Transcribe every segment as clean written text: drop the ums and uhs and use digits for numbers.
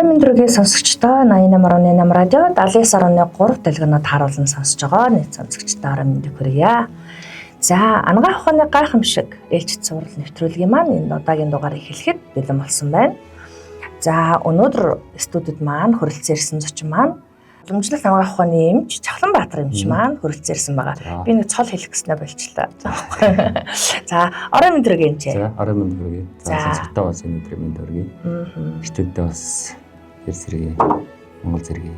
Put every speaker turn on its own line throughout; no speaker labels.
Орой мэдрэгний сонсогчдоо 88.8 радио 79.3 дэлгэнүүд харуулсан сонсож байгаа нийт сонсогчдоо орой мэдрэг хүргье. За ангаа ухааны гайхамшиг ээлжид сурал нэвтрүүлгийн маань энэ удаагийн дугаар эхлэхэд бэлэн болсон байна. За өнөөдөр студид маань хүрэлцэн ирсэн зочин маань уламжлалт ангаа ухааны эмч Чавланбаатар эмч маань хүрэлцэн ирсэн байгаа. Би нэг цол хэлэх гэснээр болчлаа. За орой мэдрэг эмч.
За орой мэдрэг хүргье. За цагтаа бас энэ өдрийн мэд хүргье. Студидээ бас хэрсэрэг Монгол зэргийн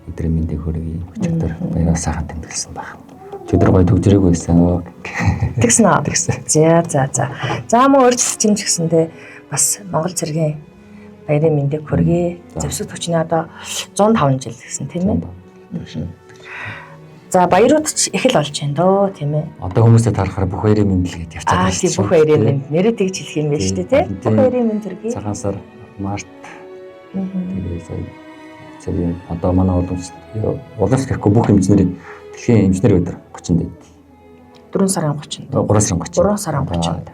өдрийн мэндийг хүргье. Өчигдөр баяраа сайхан тэмдэглэсэн байна. Өчигдөр гоё төгжрэг байсан.
Тэгсэн аа. За. За мөн өөрчлөлт ч гэсэндээ бас Монгол зэргийн баярын мэндийг хүргье. Зэвсэг төвчний одоо 105 жил гэсэн тийм ээ. За баярууд ч их л болж байна дөө тийм ээ.
Одоо хүмүүстэй таарахаар бүх баярын мэнд л гэж явцаад байна.
Тийм бүх баярын мэнд нэрээ тэгж хэлэх юм байна шүү дээ тийм. Бүх баярын мэнд хүргье.
Цагаан сар март. Тэгээд одоо манай улс гэхгүй бүх эмчнэрийн дэлхийн эмчнэрийн өдөр 30-нд байд.
4 сарын 30-нд.
3 сарын 30-нд.
3 сарын 30-нд.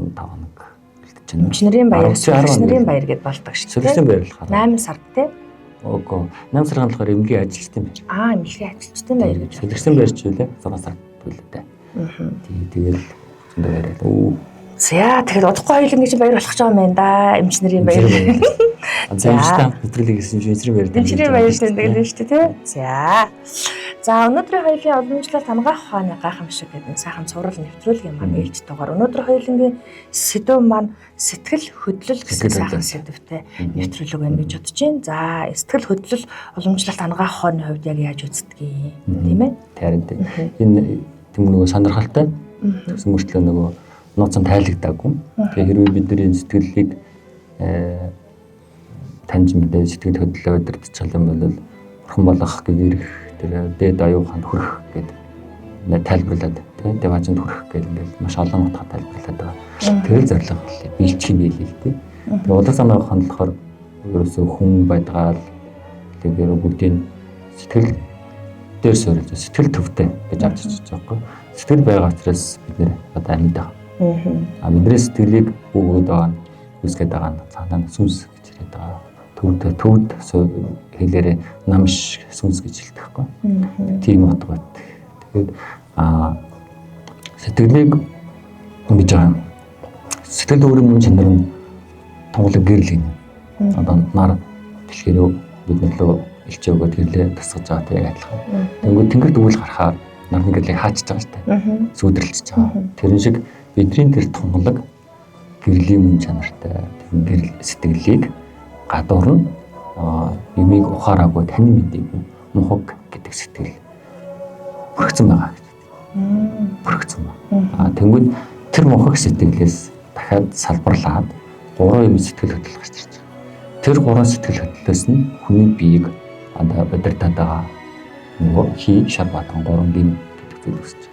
15 хоног бэлтэж байна.
Эмчнэрийн баяр, эмчнэрийн баяр гэдээ болдог шүү дээ.
Солилцооны баяр болохоор
8 сард тийм.
Үгүй 8 сарын болохоор эмнэлгийн ажилчдын байж.
Эмнэлгийн ажилчдын баяр гэж.
Солилцооны баяр ч үлээ 6 сард үлээ. Тэгэл зөндөө баярлалаа.
За тэгэхээр удахгүй хоёулын гэж баяр болох гэж байгаа юм байна да. Эмчнэрийн баяр.
За нэвтрүүлэг гэсэн эмчнэрийн баяр.
Эмчнэрийн баяр тэмдэглэн шүү дээ тий. За өнөөдрийн хоёулын уламжлалт ангаах ухааны гайхамшиг гэдэг сайхан цуврал нэвтрүүлгийн маань ээлж дугаар. Өнөөдөр хоёулынгийн сэдв маань сэтгэл хөдлөл гэсэн сайхан сэдвтэй нэвтрүүлэг байна гэж бодож байна. За сэтгэл хөдлөл уламжлалт ангаах ухааны хувьд яг яаж үздэг юм тийм ээ?
Харин энэ тийм нөгөө сонирхолтой. Тэгсэн мөртлөө нөгөө нууцсан тайлагдаагүй. Тэгээ хэрвээ бидний сэтгэлийг таньж мэдээ сэтгэл хөдлөлөө удирдах юм бол бурхан болох гэгэрх тэр дээд аюуханд хүрэх гэдэг тайлбарлаад тийм деважинд хүрэх гэдэг ингээд маш олон утгаар тайлбарлаад байгаа. Тэгэл зорилго биелчих юм байл л тийм. Тэгээ улаан санааг хандлахаар ерөөсөө хүн байдгаал тэгээ бүгдийн сэтгэл дээр суурилж сэтгэл төвтэй гэж авч ирж байгаа байхгүй. Сэтгэл байгаа учраас бид нэр одоо амьд байгаа. Бидний сэтгэлийг өгөөд байгаа үсгээд байгаа цаанаа сүнс гэж хэлээд байгаа. Төвд хэлээрээ намш сүнс гэж хэлдэг байхгүй. Тийм утга бат. Тэгээд сэтгэлийг ингэж байгаа. Сэтгэл өөрийн мөн чанар нь тунгалаг гэрэл юм. Одоо нар дэлхийрөө бид нөлөө илчээ өгөөд гэрлээ тасгаж байгаа тийм адилхан. Тэнгүүд тэнгэр дүүл гарахаар нарны гэрлийг хаачж байгаа шүү дээ. Сүудэрэлж байгаа. Тэрэн шиг бидний тэр тунгалаг гэрлийн мөн чанартай гэрэл сэтгэлийг гадуур нь юмыг ухаараагүй тань мэдээгүй мухаг гэдэг сэтгэл бүрхсэн байгаа гэж. Бүрхсэн байна. Тэнгүүд тэр мухаг сэтгэлээс дахиад салбарлаад 3 юм сэтгэл хөдлөл гарч ирж байгаа. Тэр 3 сэтгэл хөдлөлөөс нь хүний биеийг одоо удирдах байгаа нөгөө хий шар батган 3 дэм гэдэг зүйл үүсэж байна.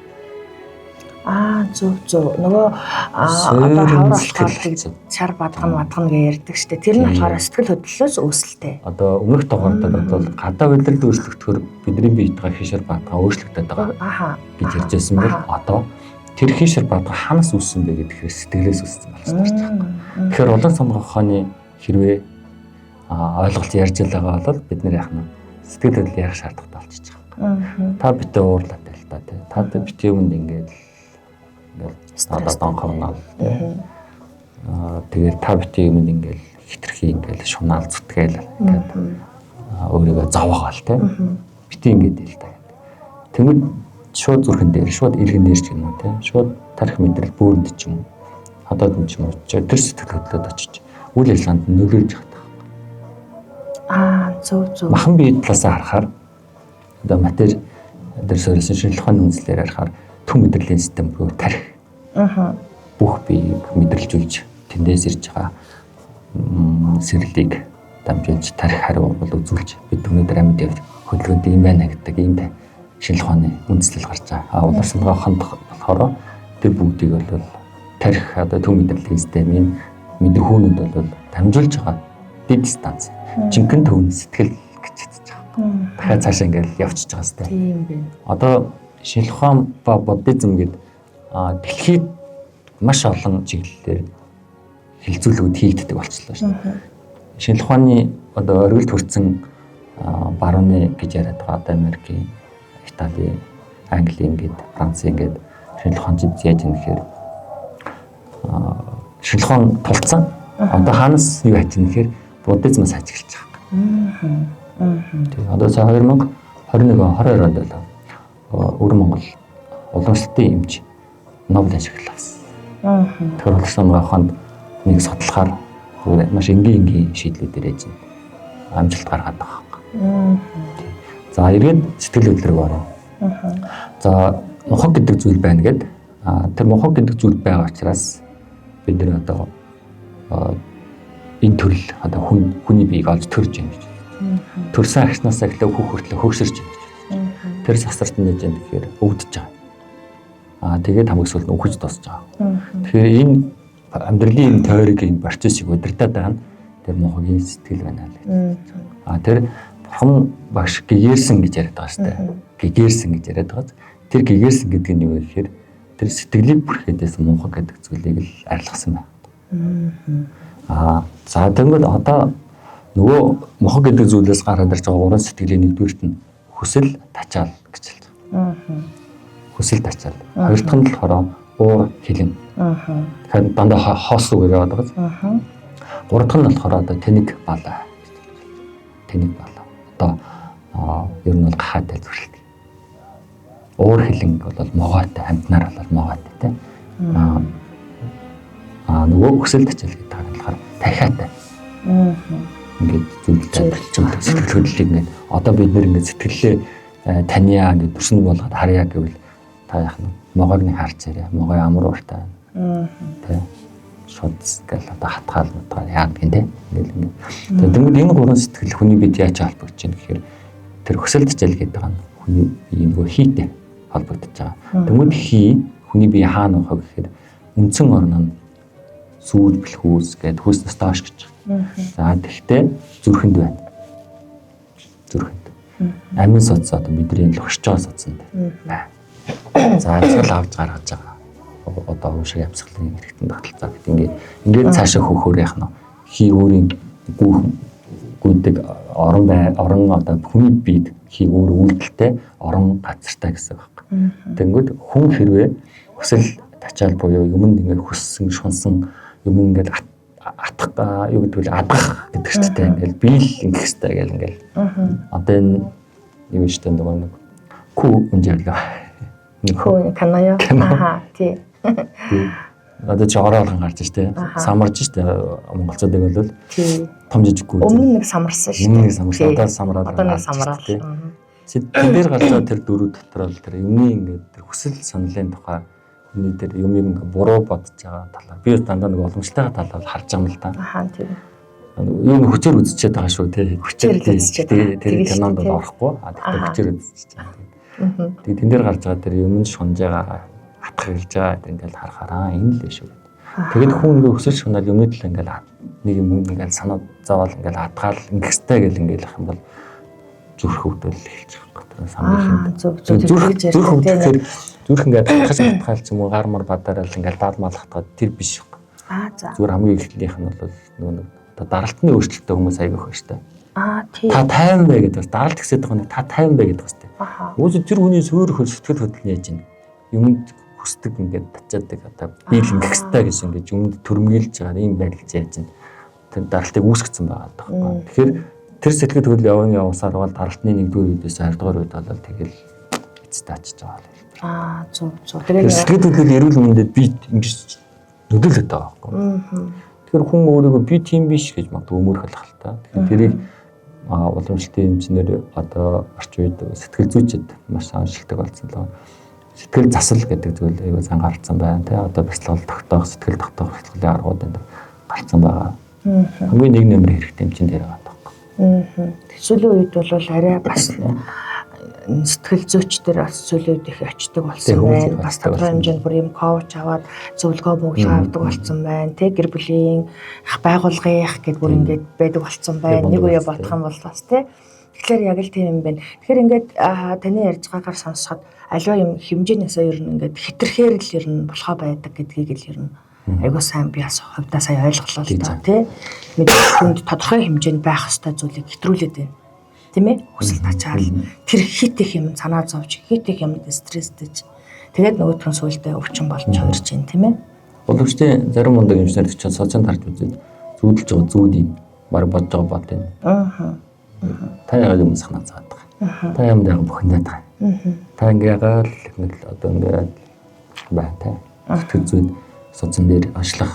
Зөв. Нөгөө одоо хавар сэтгэл
чар бадгана гэж ярьдаг штэ. Тэр нь болохоор сэтгэл хөдлөлөөс үүсэлтэй.
Одоо өмнөх дугаартад бол гадаа удирдал өөрчлөгдөхөөр бидний биед байгаа хишэр бадгаа өөрчлөгдөд байгаа гэж ярьжсэн бол одоо тэр хишэр бадгаа ханаас үүссэн бэ гэхээр сэтгэлээс үүссэн болсон гэж байна. Тэгэхээр улаан сонгох ухааны хэрвээ ойлголт ярьж байгаа бол бид нэр яах нь сэтгэл хөдлөл ярих шаардлагатай болчихж байгаа. Та битээ уурлаад байл та тий. Та битээ юмд ингээд одоо донхомноо тэгээд та битээ юмд ингээд хитрхи ингээд шунаал зүтгээл өөрийгөө зовоогоол тий. Битээ ингээд л та. Тэгмэд шууд зүрхэн дээр шууд иргэн дээр ч юм уу тий. Шууд тарих мэдрэл бүүрэнд ч юм уу. Хадаад юм ч юм уу. Тэр сэтгэл хөдлөлд очиж үйл ажиллагаанд нөлөөлж байгаа.
Зөв.
Махан биед талаасаа харахаар одоо матер дээр суурилсан шинжлэх ухааны үндэслэлээр харахаар түн мэдрэлийн систем буюу тарих. Бүх биеийг мэдрэлжүүлж тэндээс ирж байгаа сэрлийг дамжуулж тарих хариу бол үзүүлж бид өнөөдөр амьд явж хөдөлгөөнд юм байна гэдэг ийм шинжлэх ухааны үндэслэл гарч байгаа. Улаан санааг хандах болохоор тэр бүгдийг бол тарих одоо түн мэдрэлийн системийн мэдрэхүүнүүд бол дамжуулж байгаа дэд станц. Жинхэнэ төвний сэтгэл гэж хэлж байгаа. Дахиад цаашаа ингээл явчихж байгаа сте.
Тийм байна.
Одоо шинжлэх ухаан ба буддизм гэдэг дэлхийд маш олон чиглэлээр хилцүүлгүүд хийгддэг болчихлоо шүү дээ. шинжлэх ухааны одоо оргилд хүрсэн барууны гэж яриад байгаа одоо Америкийн, Итали, Англи ингээд Франц ингээд шинжлэх ухаанчид яаж юм гэхээр шинжлэх ухаан тулцсан. Одоо хаанаас юу хайж юм гэхээр буддизмаас хайж эхэлж байгаа. Тэгээ одоо 2021 22 онд болоо Өвөр Монгол уламжлалтын эмч Нобель ашиглал авсан. Тэр уламжлалтын ухаанд нэг судлахаар маш энгийн шийдлүүдээр ээж амжилт гаргаад байгаа. За эргээд сэтгэл хөдлөлөөр орно. За мохог гэдэг зүйл байна гэд тэр мохог гэдэг зүйл байгаа учраас бид нэр одоо энэ төрөл одоо хүний биеийг олж төрж юм гэж. Төрсөн агшнаас эхлээ хүүх хүртлээ хөгшөрч юм гэж. Тэр сасарт нээж юм гэхээр өвдөж байгаа. Тэгээд хамгийн сүүлд үхэж тосж байгаа. Тэгэхээр энэ амьдралын энэ теорийн процессыг удирдах даана тэр мохогийн сэтгэл байна л. Тэр бурхан багш гэгэрсэн гэж яриад байгаа шүү дээ. Гэгэрсэн гэж яриад байгаа. Тэр гэгэрсэн гэдэг нь юу вэ гэхээр тэр сэтгэлийг бүрхээдээс мунхаг гэдэг зүйлийг л арилгасан байна. За тэгвэл одоо нөгөө мохог гэдэг зүйлээс гараад ирж байгаа уран сэтгэлийн нэгдүгээрт нь хүсэл тачаал гэж хэлж байгаа. Хүсэл тачаал. Хоёр дахь нь болохоор уур хилэн. Тэгэхээр дандаа хоос үг яваад байгаа. Гурав дахь нь болохоор одоо тэнэг балаа. Тэнэг балаа. Одоо ер нь бол гахаатай зүрхлэг. Уур хилэн бол могоотой, амьтнаар бол могоотой тийм. Нөгөө хүсэл тачаал гэдэг нь болохоор дахиатай. Ингээд зүйлтэй сэтгэл хөдлөлийг ингээд одоо бид нэр ингээд сэтгэлээ таниа ингээд төрсөн болгоод харьяа гэвэл та яах нь могоог нэг харж ирээ. Могоо амар ууртай байна. Тэ. Шууд гэл одоо хатгаал мутгаа яа гэх юм те. Ингээд тэгвэл энэ гурван сэтгэл хүний бид яаж холбогдож байна гэхээр тэр хүсэл тачаал гэдэг нь хүний бие нөгөө хийтэй холбогдож байгаа. Тэгвэл хий хүний бие хаана байх вэ гэхээр үндсэн орн нь сүүл бэлхүүс гэдэг хүйснээс доош гэж. За тэгтээ зүрхэнд байна. Зүрхэнд. Амин соц одоо бидний лөгшж байгаа соцсон байна. За зөвл авч гаргаж байгаа. Одоо уушиг амьсгалын хэрэгтэн тогтолцоо гэдэг ингээд цаашаа хөхөөр яах нь хий өөрийн гүйдэг орон одоо хүний биед хий өөр үйлдэлтэй орон газартай гэсэн үг байна. Тэнгүүд хүн хэрвээ хүсэл тачаал буюу юмд ингээд хүссэн шунсан юм ингээд атах юу гэдэг вэ адах гэдэг ч тийм ингээл биел ингэх хэрэгтэй гэл ингээл одоо энэ юу шүү дээ нэг ку өнжирлээ
ку каная тий
одоо жогоорон гарч штэ самарж штэ монголцуудыг бол том жижиггүй
өмнө нэг самарсан штэ
одоо самраад тий тэр гарч байгаа тэр дөрөв дотор бол тэр юмны ингээд тэр хүсэл саналын тухай хүний дээр юм ингээ буруу бодож байгаа талаар би дандаа нэг уламжлалтын талаар харж байгаа юм л да. Тийм. Юм хүчээр үзчихэд байгаа шүү тий. Хүчээр үзчихэд тэр кинонд бол орохгүй. Тэгэхээр хүчээр үзчихэж байгаа. Тэгээд тэн дээр гарч байгаа тэр юм шунж байгаа атгах хэлж байгаа ингээл харахаараа энэ л шүү. Тэгээд хүн ингээ өсөж шунаад юмны тал ингээл нэг юм ингээл санаа заавал ингээл атгаал ингэхстэй гэл ингээл ах юм бол зүрх хөвдөл хэлж байгаа. Самбал зүрх зүрх ингээд хатгаал ч юм уу гар мар бадарал ингээд даалмалхтаад тэр биш юм.
За.
Зүгээр хамгийн ихнийх нь бол нөгөө одоо даралтны өөрчлөлттэй хүмүүс аяг их байна
тий.
Та 50 бай гэдэг бас даралт гэсээд байгаа нэг та 50 бай гэдэг бастай. Өөсөө тэр хүний суурь хөл сэтгэл хөдлөл яаж юм. Юмд хүсдэг ингээд тачаадаг одоо биел ингэхстэй гэж ингээд юмд төрмгийлж байгаа юм байрлаж яаж юм. Тэр даралтыг үүсгэсэн байгаа байхгүй. Тэгэхээр тэр сэтгэл хөдлөл явсаар бол даралтны 1-р үедээс 2-р үед бол тэгэл эцтэй очиж байгаа.
Зөв.
Тэгээд сэтгэл хөдлөл эрүүл мэндэд би ингэж нөлөөлөд байгаа байхгүй. Тэгэхээр хүн өөрийгөө би тийм биш гэж магадгүй өмөрхөлөх л та. Тэгэхээр тэрийг уламжлалтын эмчнэр одоо орчин үед сэтгэл зүйчид маш анхаардаг болсон л. Сэтгэл засал гэдэг зүйл аягүй сан гарцсан байна тий. Одоо бяцлал тогтоох, сэтгэл тогтоох хэлхлийн аргууд энэ гарцсан байгаа. Хамгийн нэг нэмэр хэрэгтэй эмчин дээр байгаа байхгүй.
Сүүлийн үед бол арай бас сэтгэл зүйчдэр бас сүүлийн үед их очдог болсон байна. Бас тодорхой хэмжээнд бүр юм коуч аваад зөвлөгөө мөглөө авдаг болсон байна. Тэ гэр бүлийн байгууллагын гэдэг бүр ингээд байдаг болсон байна. Нэг үе бодох юм бол бас тэ. Тэгэхээр яг л тийм юм байна. Тэгэхээр ингээд таны ярьж байгаагаар сонсоход аливаа юм хэмжээнээсээ ер нь ингээд хэтэрхээр л ер нь болохоо байдаг гэдгийг л ер нь айгуу сайн би бас хувьдаа сая ойлголоо л доо тий. Мэдээж хүнд тодорхой хэмжээнд байх ёстой зүйлийг хэтрүүлээд байна. Тийм ээ? Хүсэл тачаал тэр хит их юм санаа зовж, хит их юмд стресстэйж. Тэгээд нөгөөдхөн сүулдэ өвчин болж хувирж байна, тийм ээ?
Боловчтой зарим мундаг эмчнэр ч социал тарж үзээд зүүдэлж байгаа зүүдийг баг бодож байгаа бод энэ. Та яагаад юм санаа зовоод байгаа. Та юм дээр бухимдаад байгаа. Та ингээд одоо ингээд байтаа. Тэр зүйл социал дээр ашлах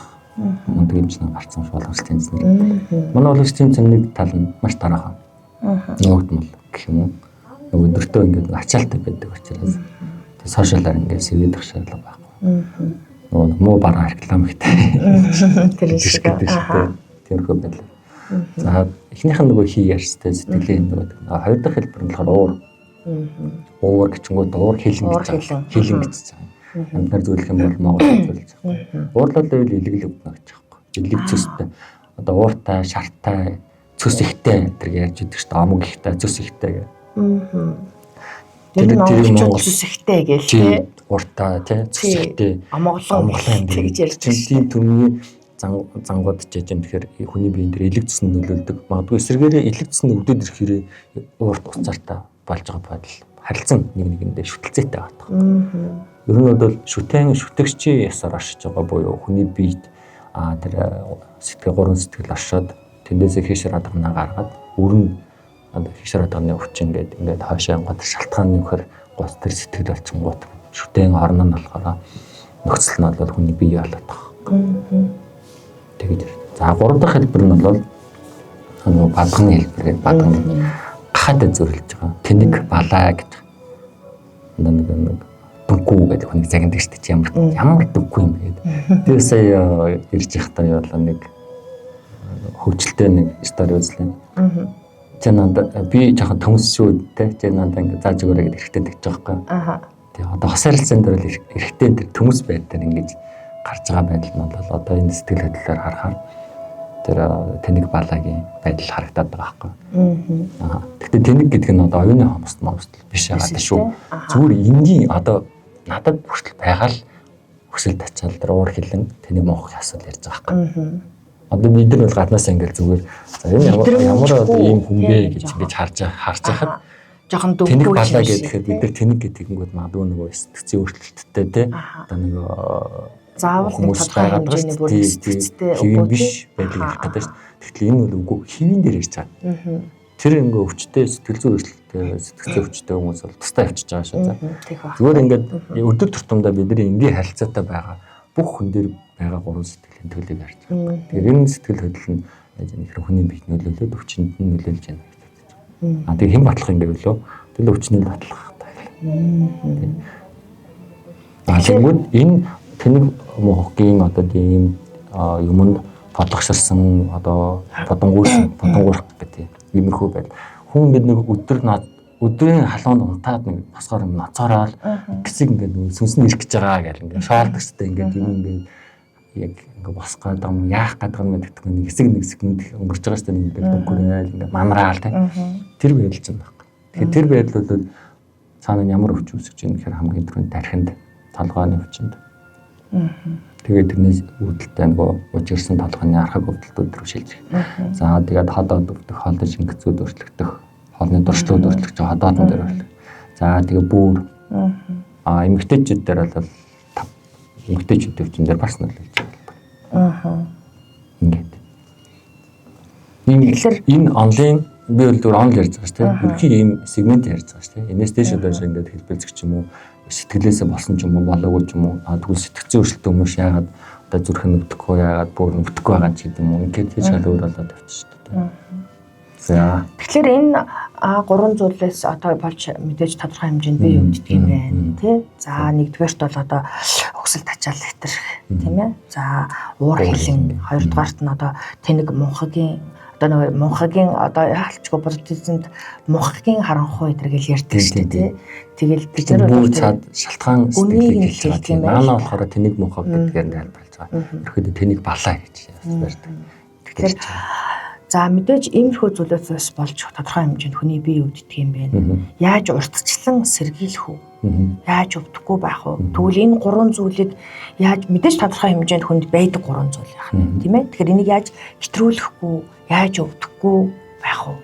мундаг эмчнэр гарцсан боломжтой юм. Манай боловчтой эмчнэр тал нь маш тараахан. Нөгөөдмөл гэх юм уу. Өдөртөө ингээд ачаалттай байдаг учраас сошиалаар ингээд сэвэдэх шаардлага байхгүй. Муу бараа реклам ихтэй.
Тэр шиг.
Тэрхүү байлаа. За эхнийх нь нөгөө хий ярьстай сэтгэлийн нөгөө хоёр дахь хэлбэр нь болохоор уур. Уур гэчингүүд уур хилэн гэж байна. Хилэн гэж байна. Амтнаар зөвлөх юм бол Монгол зөвлөж байгаа. Уурлал байвал илэг өгнө гэж байгаа. Илэг цөстэй. Одоо ууртай, шартай, цөс ихтэй гэдэг ярьж идэг шүү дээ. Амг ихтэй, цөс ихтэй гэх.
Тэр Монгол цөс ихтэй гээл тий.
Ууртай тий, цөс ихтэй.
Амглан гэж ярьж
байгаа. Тийм төмний зангууд ч яж юм тэгэхээр хүний биеийн дээр элэг цэсн нөлөөлдөг. Магадгүй эсрэгээрээ элэг цэсн өвдөд ирэхээр уурт уцаартай болж байгаа байдал харилцан нэг нэгэндээ шүтэлцээтэй байна. Ер нь бол шүтэгчийн ясаар оршиж байгаа буюу хүний биед тэр сэтгэл гурван сэтгэл оршоод тэндээсээ хийшэр хадганаа гаргаад өрн хийшэр хадганы өвчин ингээд хаашаа гот шалтгааны нөхөр гос тэр сэтгэл болчихгоот шүтэн орно нь болохоор нөхцөл нь бол хүний бие болоод байгаа. Тэгээд за гурав дахь хэлбэр нь бол нөгөө бадганы хэлбэр гэдэг бадганы гахад зөвлөж байгаа. Тэнэг балаа гэж. Нэг дүнгүй гэдэг хүнийг загнадаг шүү дээ. Ямар дүнгүй юм бэ гэдэг. Тэр сая ирж явахдаа яваа нэг хөвчлөлтэй нэг стори үзлээ. Чанаа би жоохон төмс шүү дээ. Чанаа ингэ зааж өгөөрэй гэдэг хэрэгтэй тэгж байгаа байхгүй. Тэгээ одоо хос харилцаан дээр л эрэгтэй тэр төмс байдлаар ингэж гарч байгаа байдал нь бол одоо энэ сэтгэл хөдлөлөөр харахаар тэр тэнэг балаагийн байдал харагдаад байгаа байхгүй. Гэхдээ тэнэг гэдэг нь одоо оюуны хомсдол биш яагаад шүү. Зүгээр энгийн одоо надад хүртэл байгаа л хүсэл тачаал тэр уур хилэн тэнэг моохын асуудал ярьж байгаа байхгүй. Одоо бид нар бол гаднаас ингээл зүгээр за энэ ямар одоо ийм хүнгээ гэж ингэж харж хахад
жоохон дөнгөж
тэнэг балаа гэхэд бид нар тэнэг гэдэгэнгүүд магадгүй нөгөө сэтгцийн өөрчлөлттэй те одоо нөгөө
заавал нэг тодорхой хэмжээний бүр сэтгцтэй
үгүй биш байдаг гэх гэдэг шүү. Тэгэхээр энэ бол үгүй хэвийн дээр ирж байгаа. Тэр ингээ өвчтэй сэтгэл зүйн өөрчлөлттэй сэтгцийн өвчтэй хүмүүс бол тустай авчиж байгаа шүү. Зүгээр ингээд өдөр тутамдаа бидний энгийн харилцаатай байгаа бүх хүн дээр байгаа гурван сэтгэлийн төлөв ярьж байгаа. Тэгэхээр энэ сэтгэл хөдлөл нь яг хүний биед нөлөөлөд өвчнөд нь нөлөөлж байна гэж бодож байна. Тэгээ хэн батлах юм бэ лөө? Тэр өвчнөд батлах таа. Тэгвэл энэ тэнэг моохгийн одоо ийм юмд тодгоширсан одоо бодонгуурах гэдэг иймэрхүү байл. Хүн бид нэг өдрийн халуунд унтаад нэг босгоор юм ноцоороод гэсэг ингээд нэг сүнс нь ирэх гэж байгаа гэл ингээд шаалдагчтай ингээд юм ингээд яг ингээд босгоод юм яах гэдэг юм гэдэг нэг хэсэг секунд өнгөрч байгаа шүү дээ ингээд дүнхүүрээл ингээд мамраал тэр байдал ч юм байна. Тэгэхээр тэр байдал бол цаана ямар өвч үүсэж байгаа гэхээр хамгийн түрүүнд тархинд толгойн өвчөнд. Тэгээд тэрнээс үүдэлтэй нөгөө учирсан толгойн архаг өвдөлтүүд рүү шилжих. За тэгээд ходоод өвдөх, хоолны шингэцүүд өөрчлөгдөх, хоолны дуршлууд өөрчлөгдөж ходоодон дээр өөрчлөх. За тэгээд бүүр эмэгтэйчүүд дээр бол эмэгтэйчүүд өвчин дээр бас нөлөөлж байна. Ингээд. Энэ онлайн би бол зүгээр онл ярьж байгаа шүү дээ. Ерхий ийм сегмент ярьж байгаа шүү дээ. Энэс дэше доош ингээд хэлбэлзэх ч юм уу, сэтгэлээсээ болсон ч юм уу, болоогүй ч юм уу. Тэгвэл сэтгцэн өөрчлөлтөө хүмүүс яагаад одоо зүрх нь өвдөхгүй, яагаад бүр өвдөхгүй байгаа ч гэдэг юм уу. Ингээд тийч шал өөр болоод тавьчих шүү дээ. За. Тэгэхээр энэ гурван зүйлээс одоо болж мэдээж тодорхой хэмжээнд бий өвддөг юм байна, тий? За нэгдүгээрт бол одоо хүсэл тачаал хэтрэх, тийм ээ. За уур хилэн, хоёрдугаарт нь одоо тэнэг мунхагийн одоо нэг мунхагийн одоо яалчгүй протезинд мунхагийн харанхуй гэдэргээл ярьдаг шүү дээ, тий? Тэгэл бид нар бол шалтгаан сэтгэлийг хэлж байгаа. Наана болохоор тэнэг мунхаг гэдгээр тайлбарлаж байгаа. Ерөөдөө тэнэг балаа гэж ярьдаг. Тэгэхээр за мэдээж иймэрхүү зүйлээс болж тодорхой хэмжээнд хүний бие өвддөг юм байна. Яаж уртчлан сэргийлэх үү
Яаж өвдөхгүй байх вэ? Тэгвэл энэ гурван зүйлийг яаж мэдээж тодорхой хэмжээнд хүнд байдаг гурван зүйл байна. Тийм ээ. Тэгэхээр энийг яаж хэтрүүлэхгүй, яаж өвдөхгүй байх вэ?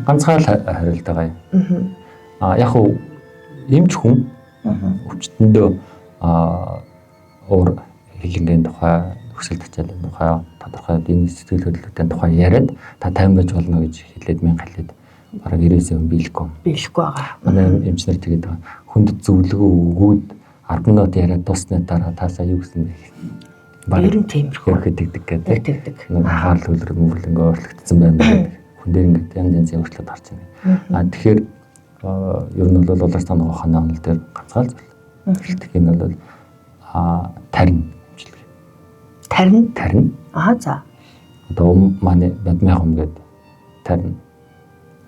Ганцхан хариулт байгаа юм. Яг уу эмч хүн өвчтөндөө уур хилэнгийн тухай, нөхцөл тачаалын тухай, тодорхой дийн сэтгэл хөдлөлтийн тухай яриад та 50 байж болно гэж хэлээд 1000 хэлээд бараг 90% биелэхгүй
байгаа.
Манай эмчнэр тэгээд хүнд зөвлөгөө өгөөд 10 минут яриад дуусны дараа таасаа юу гэсэн бэ?
Ер нь тиймэрхүү.
Ярих тэгдэг гэдэг. Нэг анхаарал хөлрөг мөрлөнгөө өөрчлөгдсөн байна гэдэг. Хүн дээр ингээд янз янзын өөрчлөлт гарч байна. Тэгэхээр ер нь бол улаан ногоо ханаа дээр ганцхан зүйл. Эхлэх нь бол тарин эмчилгээ. Тарин.
За.
Одоо манай бадмайхан гэдэг тарин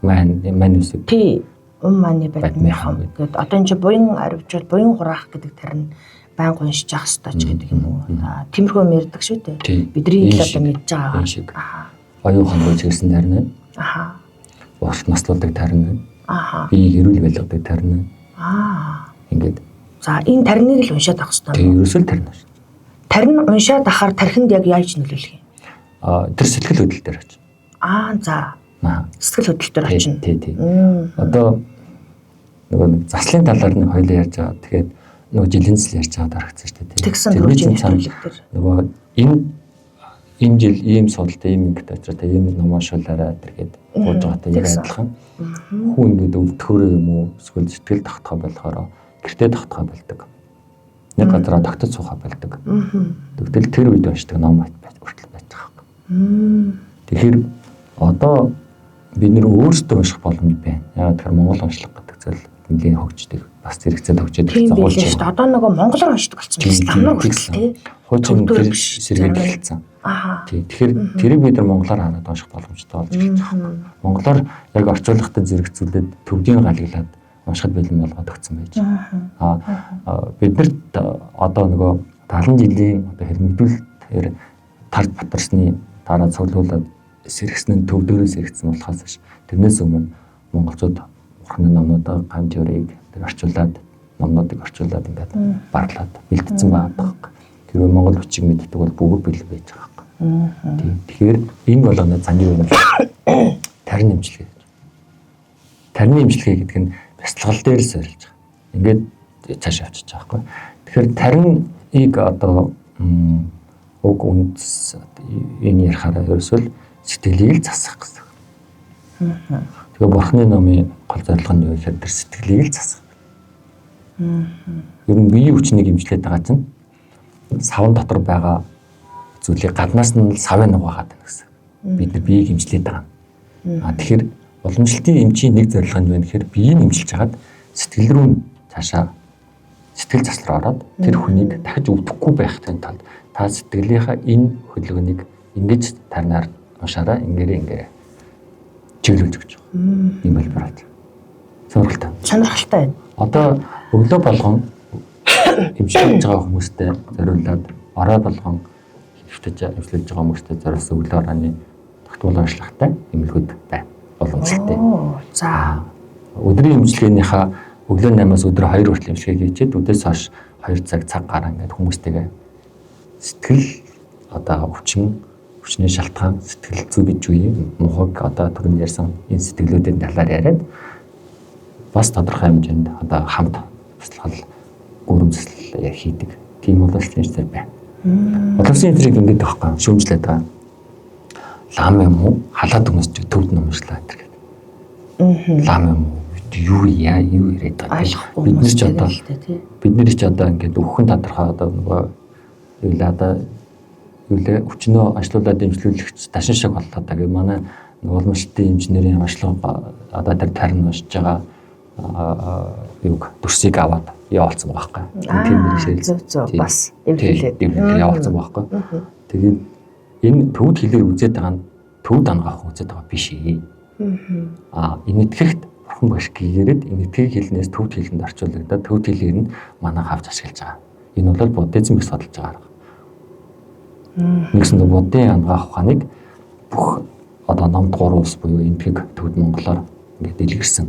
маань үсэг.
Тий. Манай бадмайхан гэдэг. Одоо энэ буян аривжуул, буян хураах гэдэг тарин байнга уншиж явах хэрэгтэй ч гэдэг юм уу. Тиймэрхүү мэрдэг шүү дээ. Бидний ил одоо мэдж байгаа.
Оюухан гүйж ирсэн тарин. Урт наслуулдаг тарин. Биеийг эрүүл байлгадаг тарин. Ингээд.
За энэ тариныг л уншаад авах хэрэгтэй.
Тийм ерөөсөө тарин шүү.
Тарин уншаад ахаар тархинд яг яаж нөлөөлөх юм?
Тэр сэтгэл хөдлөл дээр очив.
За. Сэтгэл хөдлөл дээр очив.
Тий. Одоо нөгөө заслын талаар нэг хоёлоо ярьж байгаа. Тэгэхээр нөгөө жилийн зэл ярьж байгаа дарагцсан шүү дээ.
Тэгсэн хөгжлийн хэвлэлэг дээр.
Нөгөө энэ жил ийм судалтай ийм ингээд очроо та ийм ном уншуулаарай тэргээд бууж байгаатай яг адилхан. Хүн ингээд өвдөхөөрөө юм уу эсвэл сэтгэл тогтхоо болохоор гэртээ тогтхоо болдог. Нэг газараа тогтож суухаа болдог. Тэгвэл тэр үед уншдаг ном хүртэл байж байгаа юм. Тэгэхээр одоо бид нэр өөрсдөө унших боломж байна. Яагаад тэгэхээр Монгол уншлах гэдэг зүйл нэлийн хөгждөг. Бас зэрэгцээд хөгжөөд
ирсэн болж байна шүү дээ. Одоо нөгөө монголоор уншдаг болсон юм байна. Намнаа хүртэл тий.
Хуучин тэр сэргээд хэлсэн. Тий. Тэгэхээр тэрийг бид нар монголоор хараад унших боломжтой болж ирж байгаа юм. Монголоор яг орчуулгахад зэрэгцүүлээд төвдийн галглаад уншихад бэлэн болгоод өгсөн байж. Биднэрт одоо нөгөө 70 жилийн одоо хэлмэгдүүлэлтээр тард батарсны дараа цуглуулад сэргсэн нь төв дөрөв сэргсэн болохоос биш. Тэрнээс өмнө монголчууд урхны номнуудаа гамж өрийг орчуулад номнуудыг орчуулад ингээд барлаад бэлдсэн байгаа. Хэрвээ монгол хүчийг мэддэг бол бүгд бэлэн байж байгаа. Тэгэхээр энэ болгоно заны юм. Тарин эмчилгээ гэж. Тарин эмчилгээ гэдэг нь бяцлал дээр сорилж байгаа. Ингээд цааш авчиж байгаа байхгүй. Тэгэхээр тариныг одоо уг үндэс энэ ярихаараа ерөөсөл сэтгэлийг л засах гэсэн. Тэгээ бурхны номын гол зорилго нь юу гэхээр тэр сэтгэлийг л засах. Ер нь биеийн хүчнийг эмчлээд байгаа чинь савн дотор байгаа зүйлийг гаднаас нь савын нугаагаад байна гэсэн. Бид нар биеийг эмчлээд байгаа. Тэгэхээр уламжлалтын эмчийн нэг зорилго нь юу вэ гэхээр биеийг эмчилж хагаад сэтгэл рүү цаашаа сэтгэл заслаар ороод тэр хүнийг дахиж өвдөхгүй байхын тулд та сэтгэлийнхаа энэ хөдөлгөөнийг ингэж тарнаар уншаараа ингээрээ чиглүүлж өгч байгаа. Ийм хэлбэрээр. Сонирхолтой байна. Одоо өглөө болгон эмчлэж байгаа хүмүүстэй зориулаад орой болгон эмчлэж байгаа хүмүүстэй зориулсан өглөө орооны тогтмол уншлагатай эмнэлгүүд байна. Боломжтой.
За.
Өдрийн эмчилгээнийхээ өглөө 8-аас өдөр 2 хүртэл эмчилгээ хийчихэд өдөөс хойш 2 цаг гараа ингээд хүмүүстэйгээ сэтгэл одоо хүчний шалтгаан сэтгэл зүй гэж үе мухаг одоо түрүүнд ярьсан энэ сэтгэлүүдийн талаар яриад бас тодорхой хэмжээнд одоо хамт туслах гүрэмжлэл хийдэг. Тийм боловсролын зэрэг байна. Боловсролын зэрэг ингээд байхгүй шүүмжлээд байгаа. Лам юм уу? Халаад өмсч төвд номшлаа гэдэг. Лам юм уу? Юу яриад байгаа. Бид нар ч одоо ингээд өвхөн тодорхой одоо нөгөө өчнөө ажилуулад дэмжлүүлэгч ташин шиг боллоо та гэ манай уламжлалтын инженерийн онцлог одоо тэр тарин уншиж байгаа юг дүрсийг аваад явуулсан байхгүй.
Тийм нэршэл бас эвлүүлээд
явуулсан байхгүй. Тэгээд энэ төвд хэлээр үзээд байгаа нь төвд ангаах үзээд байгаа биш ээ. Энэ итгэхт бурхан баш гийгээд энэ итгэх хэлнээс төвд хэлэнд орчуулагдаад төвд хэлээр нь манайх авч ашиглаж байгаа. Энэ бол буддизм гэж судалж байгаа. Нэгсэн буддын ангаах ухааныг бүх одоо номд 3 улс буюу энтгийг төвд монголоор ингээд дэлгэрсэн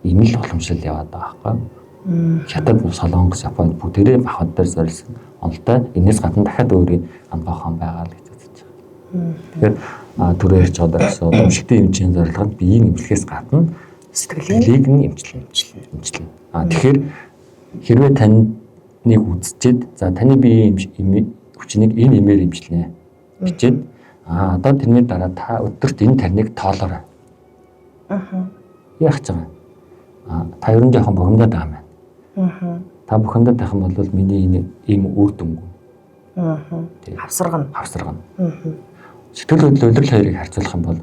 ийм л уламжлал яваад байгаа байхгүй. Хятад, Солонгос, Японд бүгдээрээ махбод дээр зориулсан онолтой. Энэс гадна дахиад өөрийн анхаахан байгаа л гэж үзэж байгаа. Тэгэхээр түрүү ярьж байгаа удамшигтын эмчийн зорилго нь биеийн эмчлэхээс гадна сэтгэлийг нь эмчилнэ. Тэгэхээр хэрвээ таныг үзчихэд за таны биеийн хүчнийг энэ эмээр эмчилнэ бичээд одоо тэрний дараа та өдөрт энэ тарныг тоолоорой. Яах гэж байгаа. Та ер нь жоохон бухимдаад байгаа юм. Та бухимдаад байх юм бол миний энэ ийм үр дүнгүй.
Хавсаргана.
Сэтгэл хөдлөл улирал хоёрыг харьцуулах юм бол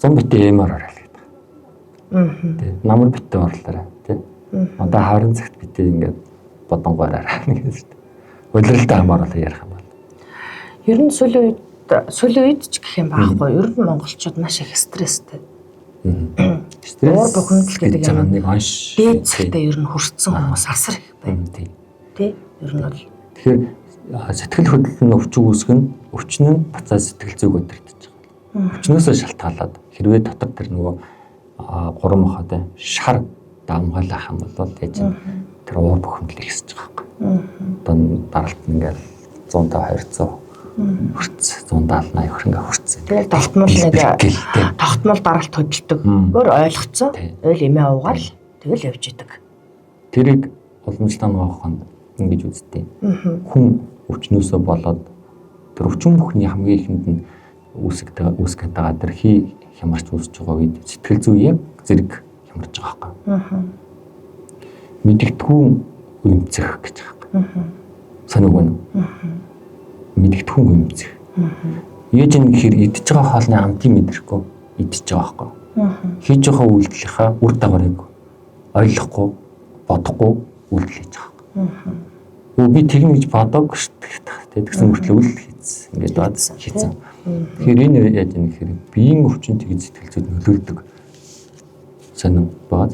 100 битээ эмээр орой л гэдэг. Намар битээ орлоорой тий. Одоо 20 цагт битээ ингээд бодонгоораа гэж шүү дээ. Улиралтай хамааруулаа ярих юм бол.
Ер нь сүүлийн үед ч гэх юм байхгүй. Ер нь монголчууд маш их стресстэй. Уур бухимдал гэдэг
нэг онш
дээд цагтаа ер нь хүрсэн хүмүүс асар их байна. Тий. Ер нь бол
тэгэхээр сэтгэл хөдлөл нь өвчин нь буцаа сэтгэл зүйг өдөртөж байгаа. Өвчнөөсөө шалтгаалаад хэрвээ дотор тэр нөгөө 3 мохотой шар давмгаалах юм бол яаж тэр уур бухимдал ихсэж байгаа юм. Одоо даралт нь ингээл 100-200 хүрц 170-80 хөрөнгө хүрц.
Тэгэл тогтмол нэг тогтмол даралт хөдөлдөг. Өөр ойлгоцсон. Тэгэл эмээ уугаал тэгэл явж идэг.
Тэрийг уламжлалт гоохонд ингэж үздэг. Хүн өвчнөөсөө болоод тэр өвчин бүхний хамгийн ихэнд нь үүсгэж байгаа тэр хямарч үүсэж байгаа үед сэтгэл зүй яг зэрэг хямарч байгаа байхгүй. Мэдэгдэхүүн эмцэх гэж байгаа. Санаг байна. Мэдэгдэхүүн эмцэх. Ээж нь гэхээр идж байгаа хоолны амтыг мэдрэхгүй идж байгаа байхгүй. Хийж байгаа үйлдэлийнхаа үр дагаврыг ойлгохгүй, бодохгүй үйлдэл хийж байгаа. Би тэгнэ гэж бодоагүй шүү дээ. Тэгсэн мөртлөө үйл хийсэн. Ингээд бод хийсэн. Тэгэхээр энэ яаж юм гэхээр биеийн өвчин тэгж сэтгэл зүйд нөлөөлдөг. Сонин бод.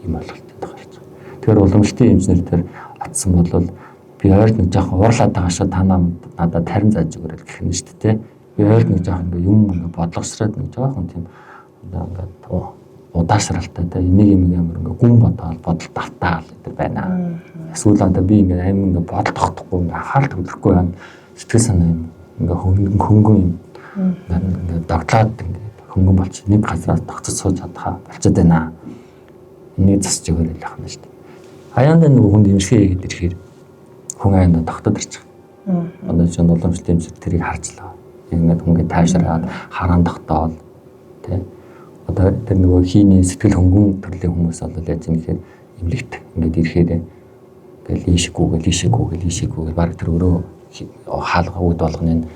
Ийм ойлголттой гарч байгаа. Тэгэхээр уламжлалтын эмчнэр дээр атсан бол би ойрд нэг жоохон уурлаад байгаа шүү та надад тарин зааж өгөөрэй гэх юм шүү дээ. Би ойрд нэг жоохон ингээ юм ингээ бодлогосроод нэг жоохон тийм ингээд удаашралтай та энийг юм ямар ингээ гүн бодоод бодол давтаал гэдэг байна. Эсвэл одоо би ингээ аим ингээ бодлохдохгүй ингээ анхаарал төвлөрөхгүй байна. Сэтгэл санаа юм ингээ хөнгөн юм. Ингээ догтлаад ингээ хөнгөн болчих нэг газраас тогтцож сууж чадхаа болчиход байна. Энийг засч өгөөрэй л ахна шүү дээ. Хаяанда нэг хүнд имшиг хийгээд ирэхээр хүн аяанда тогтод ирчих. Одоо чинь уламжлалт эмчээр тэрийг харжлаа. Ингээд хүнгээ таашраад хараан тогтоол тий. Одоо тэр нөгөө хийний сэтгэл хөнгөн төрлийн хүмүүс бол яаж юм гэхээр эмлэгт ингээд ирэхээр ингээл ийшгүүгээл баг тэр өөрөө хаалга үед болгоны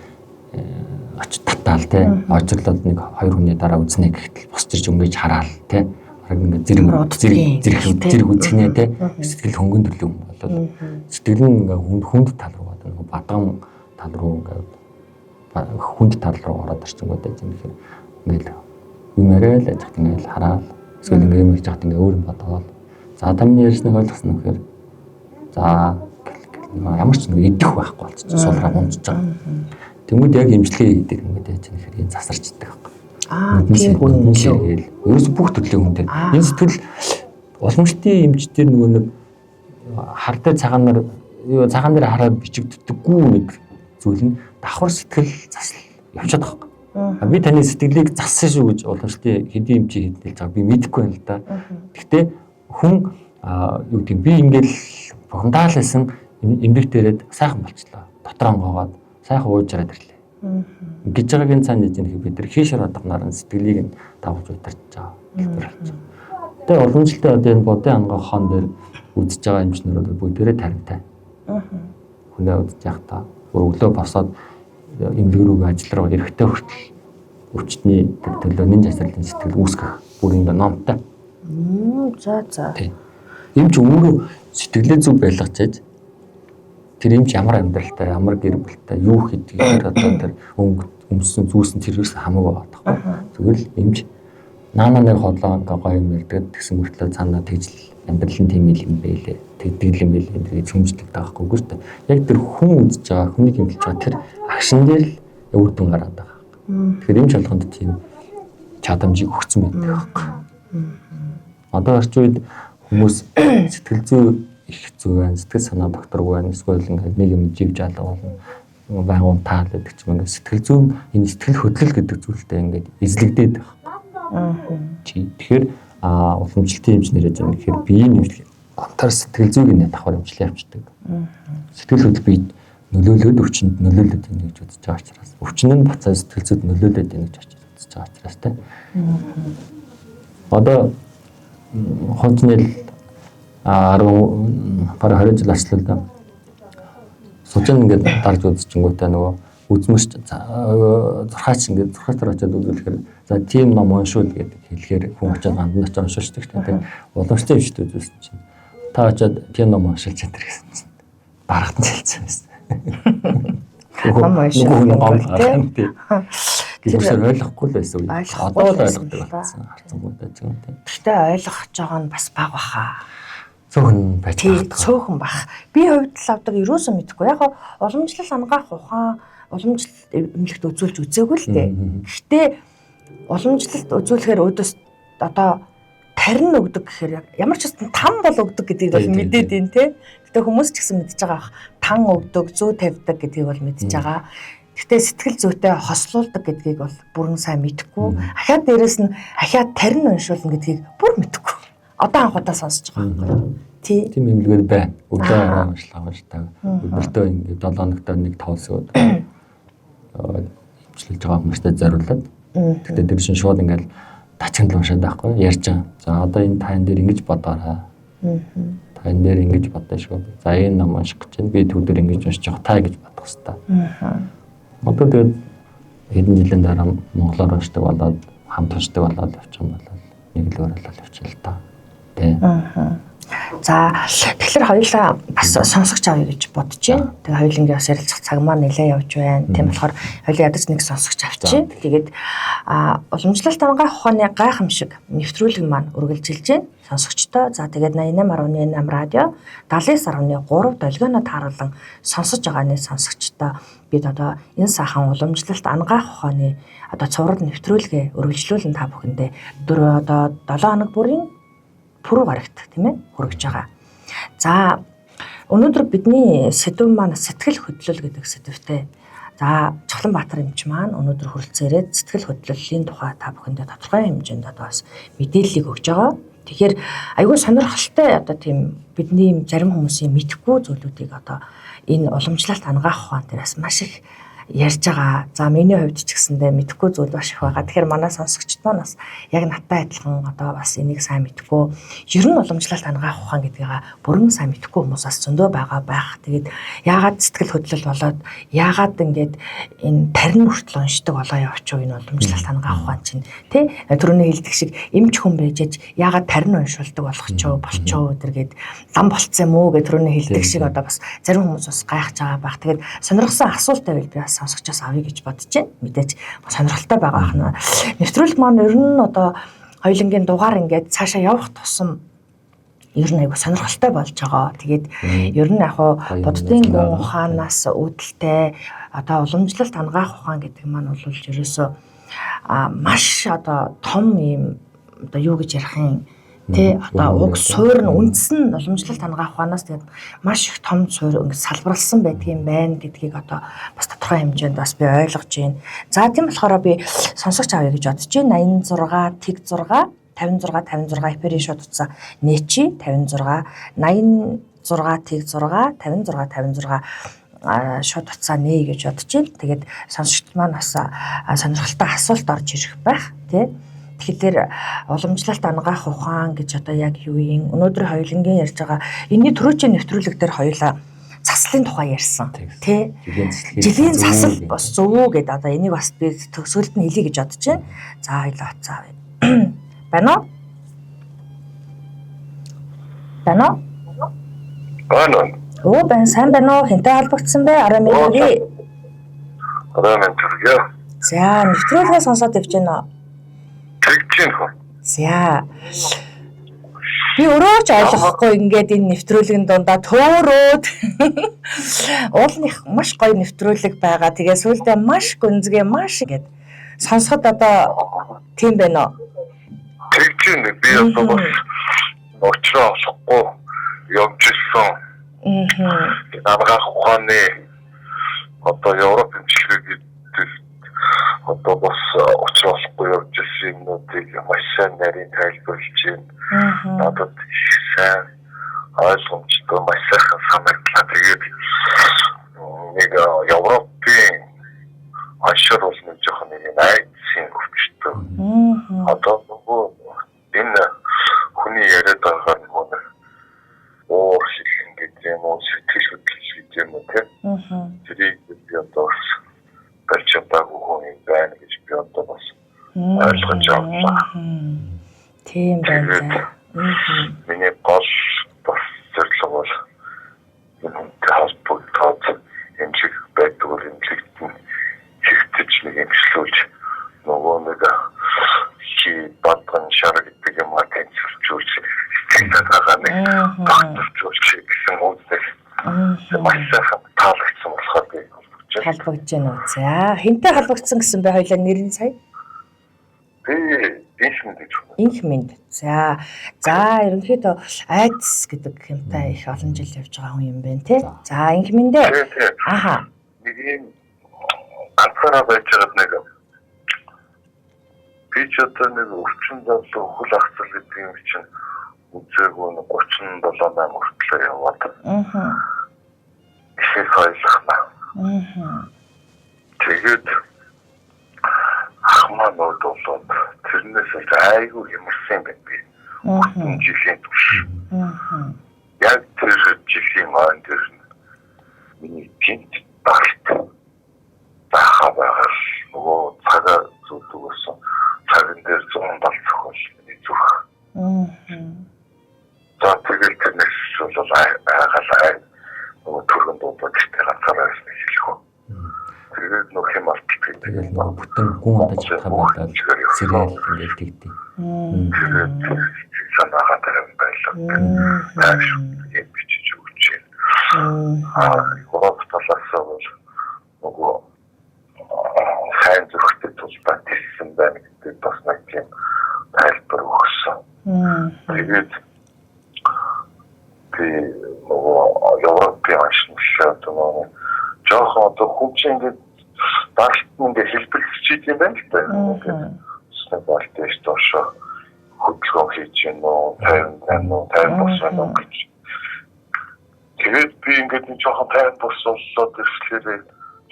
очиж татаал тий. Очирлол нэг 2 хүний дараа үзнэ гэхтэл босч ирж өнгөж хараал тий. Ингээд зэрэг үзгнээ тий. Сэтгэл хөнгөн төрлийн хүн бол сэтгэл нь ингээд хүнд тал руу нөгөө бадган тал руу ингээд хүнд тал руу ороод ирчихэнгүүт байж юм гэхээр ингээд юмараа л ажих ингээд хараад эсвэл ингээд юм хийж хат ингээд өөр юм бодоод за тамны ярьсныг ойлгосон нөхөр за ямар ч нэг идэх байхгүй болчих суулраа унжиж байгаа. Тэнгүүд яг имжлэгээ хийдэг ингээд байж юм гэхээр энэ засарчдаг байхгүй. Тийм хүн шигээл ерөөс бүх төрлийн хүнтэй энэ сэтгэл уламжлалтын эмчдэр нөгөө нэг хартай цагаан дээр хараад бичигддэггүй нэг зүйл нь давхар сэтгэл засал явчихад байгаа. Би таны сэтгэлийг зассан шүү гэж уламжлалтын хэдийн эмчийг хэлж байгаа. Би мэдэхгүй байна л да. Гэхдээ хүн юу гэдэг би ингээл бухимдаал байсан эмбэгтэйрэд сайхан болчлоо. Дотор онгоогоод сайхан ууж хараад ирлээ. Гэж байгаагийн цаана гэж нэг бид нар хийшэр одогноор нь сэтгэлийг нь давж удирч байгаа. Тэгээ уламжлалтын одоо энэ бодын ангахаан дээр үзэж байгаа эмчнэрүүд бүгдээрээ таримтай. Хүнээ үзэж явахдаа өглөө босоод эмнэлэг рүү ажил руу эрэхтэй хүртэл өвчтний төлөө нэн засралын сэтгэл үүсгэх бүрийн номтой.
За.
Эмч өөрөө сэтгэлээ зөв байлгачаад тэр эмч ямар амьдралтай, ямар гэр бүлтэй, юу хийдгийг одоо тэр өмссөн зүүсэн тэрээс хамаагүй байхгүй. Тэгвэл эмч наана нэг хоолоо гоё юм ярьдаг гэсэн мөртлөө цаанаа тэгжл амьдрал нь тийм юм байлээ. Тэгдэг юм байлээ гэж хүмждэг таахгүй шүү дээ. Яг тэр хүн үзэж байгаа, хүнийг хэмжилж байгаа тэр агшин дээр л үр дүн гараад байгаа. Тэгэхээр эмч болгонд тийм чадамжийг өгсөн байдаг байхгүй. Одоо орчин үед Хүмүүс сэтгэл зүй их хэцүү байна, сэтгэл санаа докторгүй байна, эсвэл ингээд нэг юм живж алга болно. Байгуун таал гэдэг ч юм ингээд сэтгэл зүйн энэ сэтгэл хөдлөл гэдэг зүйлтэй ингээд эзлэгдээд байна. Тэгэхээр уламжлалтын хэмжээр яаж нэхэр биеийн нэмэлт онтар сэтгэл зүйг нэ давхар хэмжлээ авчдаг. Сэтгэл хөдлөл бие нөлөөлөд өвчнөд нөлөөлөд байна гэж үзэж байгаа учраас өвчин нь буцаа сэтгэл зүйд нөлөөлөд байна гэж үзэж байгаа учраас тийм. Одоо хонцнэл 10 бараг 20 жил ажиллалаа. Сужин ингээд дарж үзчихэнгүүтээ нөгөө үзмэрч зурхаач ингээд зурхаачаар очиад үзүүлэхээр за тийм ном уншуул гэдэг хэлэхээр хүн очиад ганднаач уншуулдаг тийм. Уламжлалтын хэмжээтэй үзүүлсэн чинь та очиад тийм ном уншуулж чаддаг гэсэн чинь барахтан хэлсэн байсан. Тийм. Гэвч ойлгохгүй л байсан үе. Одоо л ойлгодог болсон. Харцангууд байж байгаа юм тийм.
Гэхдээ ойлгож байгаа нь бас бага баха.
Цөөхөн байж байгаа.
Цөөхөн бах. Би хувьд л авдаг ерөөсөө мэдэхгүй. Яг уламжлал ангаах ухаан уламжлалт эмнэлэгт үзүүлж үзээгүй л дээ. Гэхдээ уламжлалт үзүүлэхээр өөдөөс одоо тарин өгдөг гэхээр ямар ч хэвээр там бол өгдөг гэдгийг бол мэдээд байна те. Гэтэ хүмүүс ч гэсэн мэдж байгаа. Тан өгдөг, зүү тавьдаг гэдгийг бол мэдж байгаа. Гэтэ сэтгэл зүйтэй хослуулдаг гэдгийг бол бүрэн сайн мэдэхгүй. Ахаад дээрэс нь ахаад тарин уншуулна гэдгийг бүр мэдэхгүй. Одоо анх удаа сонсож байгаа юм.
Тийм эмнэлгээр байна. Өдөө араа уншлаа. Өдөртөө ингээд 7 хоногт нэг 5 сууд имчилж байгаа хүмүүстэй зориулаад. Тэгтээ тэр шин шууд ингээд тачинд уншаад байхгүй ярьж байгаа. За одоо энэ тань дээр ингэж бодоорой. Тань дээр ингэж бодсон шүү. За энэ ном унших гэж байна. Би төвдөр ингэж уншиж байгаа та гэж бодох хэрэгтэй. Одоо тэгээд хэдэн жилийн дараа монголоор уншдаг болоод хамт уншдаг болоод явчих юм бол нэг л өөрөөлөл явчихлаа та. Тэ.
За тэгэхээр хоёулаа бас сонсогч авъя гэж бодож байна. Тэгээ хоёулынгийн бас ярилцах цаг маань нэлээд явж байна. Тийм болохоор хоёулаа ядаж нэг сонсогч авчиж. Тэгээд уламжлалт ангаах ухааны гайхамшиг нэвтрүүлэг маань үргэлжилж байна. Сонсогчтой. За тэгээд 88.8 радио 79.3 долгионоо тааруулан сонсож байгааны сонсогчтой бид одоо энэ сайхан уламжлалт ангаах ухааны одоо цуврал нэвтрүүлгээ үргэлжлүүлэн та бүхэндээ одоо 7 хоног бүрийн пүрэв гарагт тийм ээ хүргэж байгаа. За өнөөдөр бидний сэдв маань сэтгэл хөдлөл гэдэг сэдвтэй. За Чухланбаатар эмч маань өнөөдөр хүрэлцэн ирээд сэтгэл хөдлөлийн тухай та бүхэндээ тодорхой хэмжээнд одоо бас мэдээллийг өгж байгаа. Тэгэхээр айгүй сонирхолтой одоо тийм бидний зарим хүмүүсийн мэдэхгүй зүйлүүдийг одоо энэ уламжлалт ангаах ухаан дээрээс маш их ярьж байгаа. За миний хувьд ч гэсэндээ мэдэхгүй зүйл маш их байгаа. Тэгэхээр манай сонсогчд маань бас яг надтай адилхан одоо бас энийг сайн мэдэхгүй. Ер нь уламжлалт ангаах ухаан гэдгийг бүрэн сайн мэдэхгүй хүмүүс бас зөндөө байгаа байх. Тэгээд яагаад сэтгэл хөдлөл болоод яагаад ингэж энэ тарин хүртэл уншдаг болоо явчих вэ энэ уламжлалт ангаах ухаан чинь тий түрүүний хэлдэг шиг эмч хүн байжж яагаад тарин уншуулдаг болчихоо тэргээд лам болцсон юм уу гэж түрүүний хэлдэг шиг одоо бас зарим хүмүүс бас гайхаж байгаа байх. Тэгээд сонирхсан асуулт байвал би сонсогчоос авъя гэж бодож байна. Мэдээж сонирхолтой байгаа ахна. Нэвтрүүлэг маань ер нь одоо хоёулынгийн дугаар ингээд цаашаа явах тусам ер нь айгу сонирхолтой болж байгаа. Тэгээд ер нь яг буддын гүн ухаанаас үүдэлтэй одоо уламжлалт ангаах ухаан гэдэг маань бол ерөөсөө маш одоо том юм одоо юу гэж ярих юм тэ одоо уг суурь нь үндсэн уламжлалт ангаах ухаанаас тэгээд маш их том суурь ингэ салбарлсан байдгийн байна гэдгийг одоо бас тодорхой хэмжээнд бас би ойлгож байна. За тийм болохоор би сонсогч авъя гэж бодож байна. 86 тэг 6 56 эпери шууд утсаа нэчи 56 86 тэг 6 56 шууд утсаа нэ гэж бодож байна. Тэгээд сонсогчд маань бас сонирхолтой асуулт орж ирэх байх тий. Тэгэхээр уламжлалт ангаах ухаан гэж одоо яг юу юм? Өнөөдөр хоёулангийн ярьж байгаа энэний түрүүчийн нэвтрүүлэг дээр хоёулаа цаслын тухай ярьсан. Тэ? Жилийн цасл бас зөв үү гэдэг одоо энийг бас би төгсгөлд нь хэлье гэж бодож байна. За хоёулаа уцаа. Байна уу? Байна уу?
Байна.
Оо байна сайн байна уу? Хинтэй холбогдсон бэ? Арай минь үрий.
Арай минь үрий.
За нэвтрүүлгээ сонсоод явж байна уу?
Тэгж хөө.
За. Би өөрөө ч ойлгохгүй ингээд энэ нэвтрүүлгийн дундаа төөрөөд уулных маш гоё нэвтрүүлэг байгаа. Тэгээ сүүлдээ маш гүнзгий маш ингээд сонсоход одоо тийм байна уу?
Тэгж би одоо бас Учраа олохгүй явж ирсэн. Анагаах ухааны одоо Европ хэмжлэгийг одоо бас учраа олохгүй явж ирсэн юмнуудыг маш сайн нарийн тайлбарлаж байна. Надад сайн ойлгомжтой маш сайхан санагдлаа. Тэгээд нэг Европын ашиг бол нэг жоохон нэг найдсан өвчтөө. Одоо нөгөө энэ хүний яриад байгаа нэг уур шилэн гэдэг юм уу, сэтгэл хөдлөл гэдэг юм уу тийм. Тэрийг би одоо галчдаг хүн байна гэж би одоо бас ойлгож авлаа.
Тийм байна.
Миний гол бас зорилго бол энэ холбогдоод эмчиг байдаг бол эмчигтэн чигтэж нэг эмчлүүлж нөгөө нэг чи батган шар гэдэг юм аа тэнцвэржүүлж байгаа нэг докторжуулж гэсэн үгтэй. Маш сайхан таалагдсан болохоор би
холбогдож байна уу. За хинтэй холбогдсон гэсэн бэ хоёлаа нэр нь сая? Инхмэнд. За ерөнхийдөө айдс гэдэг хэмтэй их олон жил явж байгаа хүн юм байна тий. За инхмэндээ. Аха.
Нэг юм ганцаараа байж байгаа нэг би ч одоо нэг өвчин зовлон хөл ахцал гэдэг юм чинь үзээгүй 37 8 хүртэл яваад. Ихээ ойлгохна. Тэгээд ахмаа нууд болоод тэрнээс айгүй юмсан байна би. Жилийн турш. Яг тэр жилийн маань тэр миний гинт багт. Бахабаас нөгөө цагаа зүтгүүлсэн. Цагын дээр 170 зохиол миний зүрх. За тэгэл тэрнээс бол айгалаа нөгөө түргэн дуудаад ганцаараа хэлэх үү. Тэгээд нөх юм алтдаг.
Тэгээд нөгөө бүтэн гүн удаж чадхаа болоод сэрэл ингээд тэгдэг.
Тэгээд санаагаа тарам байлаа. Яг бичиж өгч байна. Европ талаас бол нөгөө сайн зүрхтэй тулбар тийсэн байна гэдэг бас нэг тийм тайлбар өгсөн. Тэгээд нөгөө Европын ашиглалт нөгөө жоохон одоо хүчин ингээд багт ингээд хэлбэлцэж юм байна л да. Ингээд болтойш доошо хөдөлгөөн хийж юм уу, 50 болсон гэж. Тэгээд би ингээд жоохон 50 болсолоод ирсэлээ